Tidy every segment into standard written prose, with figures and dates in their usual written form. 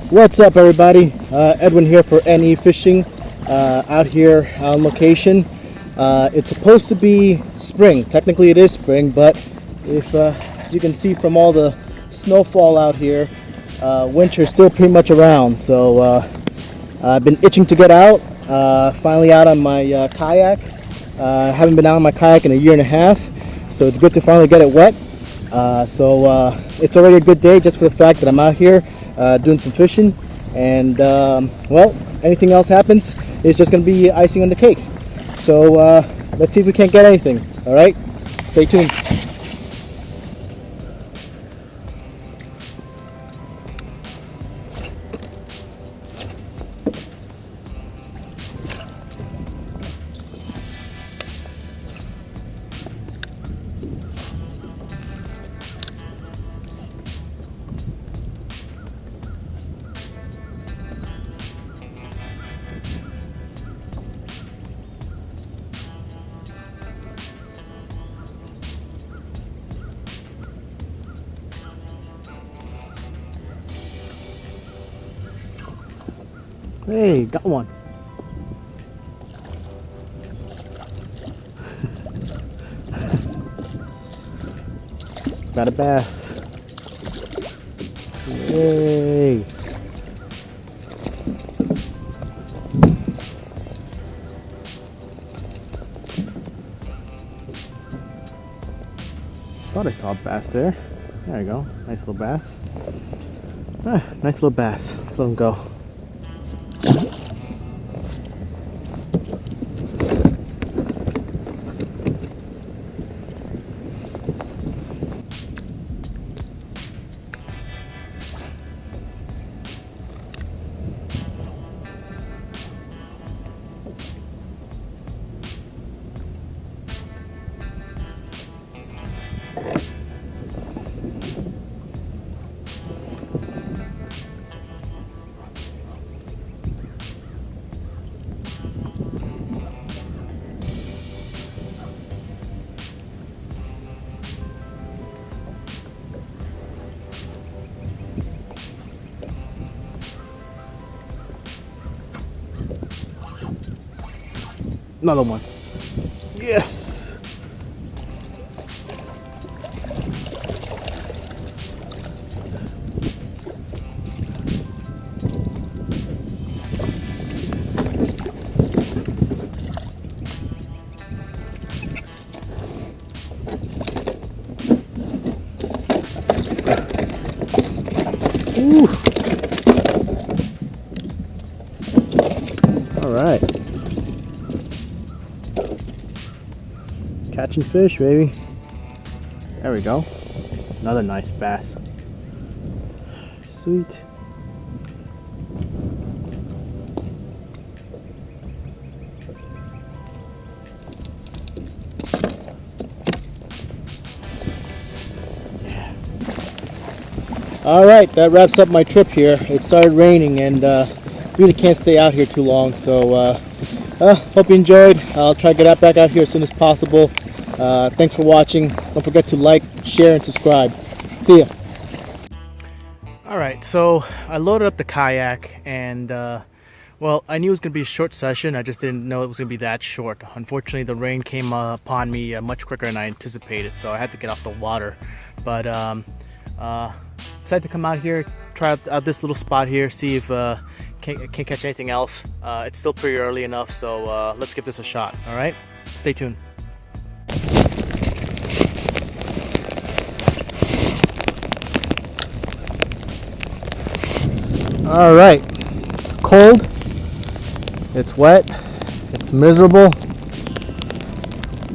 What's up, everybody? Edwin here for NE Fishing, out here on location. It's supposed to be spring. Technically it is spring, but if as you can see from all the snowfall out here, winter is still pretty much around. So I've been itching to get out. Finally out on my kayak. Haven't been out on my kayak in a year and a half, so it's good to finally get it wet. So it's already a good day just for the fact that I'm out here doing some fishing, and well, anything else happens, it's just going to be icing on the cake. So let's see if we can't get anything. All right, stay tuned. Hey, got one. Got a bass. Yay. Thought I saw a bass there. There you go. Nice little bass. Nice little bass. Let's let him go. Another one. Yes. Ooh. All right. Catching fish, baby. There we go. Another nice bass. Sweet. Yeah. All right, that wraps up my trip here. It started raining, and really can't stay out here too long. So hope you enjoyed. I'll try to get back out here as soon as possible. Thanks for watching. Don't forget to like, share, and subscribe. See ya. Alright, so I loaded up the kayak, and well, I knew it was going to be a short session. I just didn't know it was going to be that short. Unfortunately, the rain came upon me much quicker than I anticipated, so I had to get off the water. But decided to come out here, try out this little spot here, see if can't catch anything else. It's still pretty early enough, so let's give this a shot. All right, stay tuned. All right, it's cold, it's wet, it's miserable.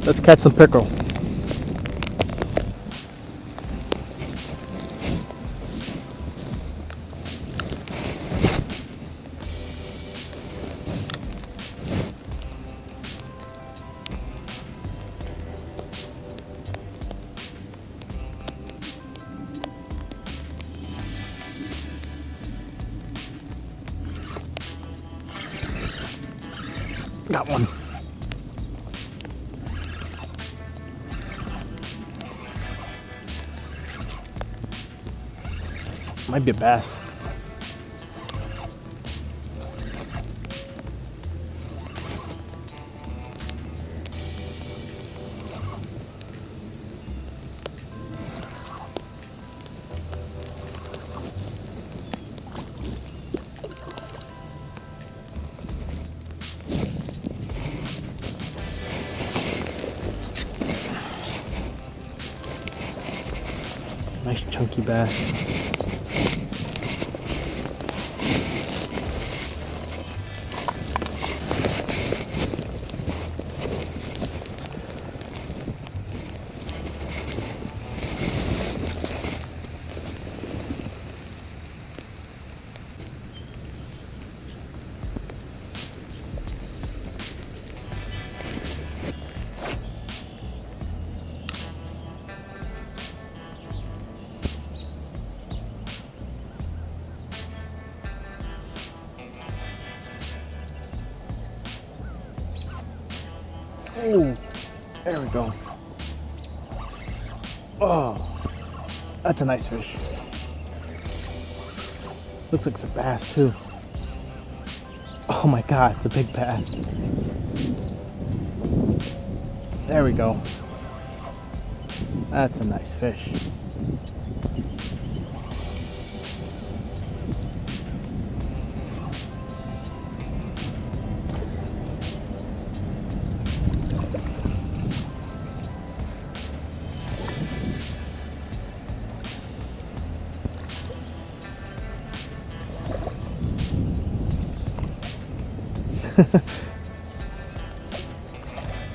Let's catch some pickerel. Got one. Might be a bass. chunky bass. Oh, there we go. Oh, that's a nice fish. Looks like it's a bass too. Oh my God, it's a big bass. There we go. That's a nice fish.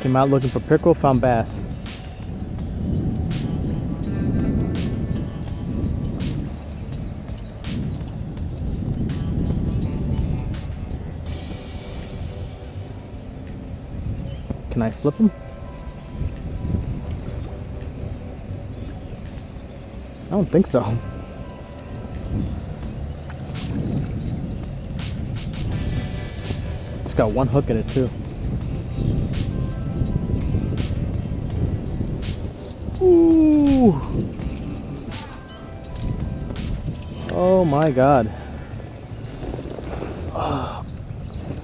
Came out looking for pickerel, found bass. Can I flip him? I don't think so. It's got one hook in it too. Ooh. Oh my God.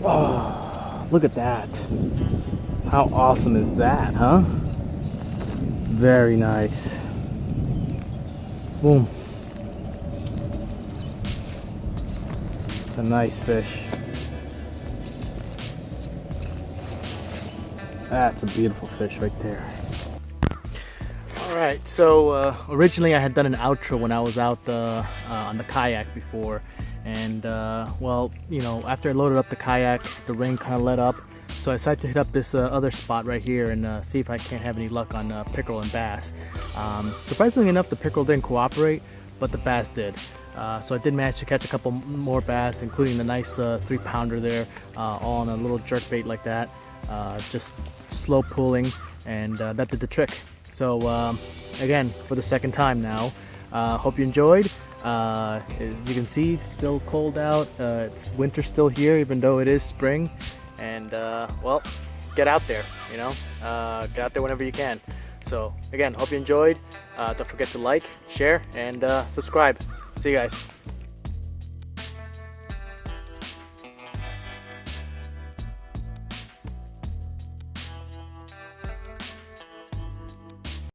Oh, look at that. How awesome is that, huh? Very nice. Boom. It's a nice fish. That's a beautiful fish right there. Alright, so originally I had done an outro when I was out on the kayak before, and well, you know, after I loaded up the kayak, the rain kind of let up, so I decided to hit up this other spot right here and see if I can't have any luck on pickerel and bass. Surprisingly enough, the pickerel didn't cooperate, but the bass did. So I did manage to catch a couple more bass, including the nice 3-pounder there, all on a little jerkbait like that. Just slow pulling, and that did the trick. So again, for the second time now, hope you enjoyed. As you can see, still cold out. It's winter still here, even though it is spring. And well, get out there, you know, get out there whenever you can. So again, hope you enjoyed. Don't forget to like, share, and subscribe. See you guys.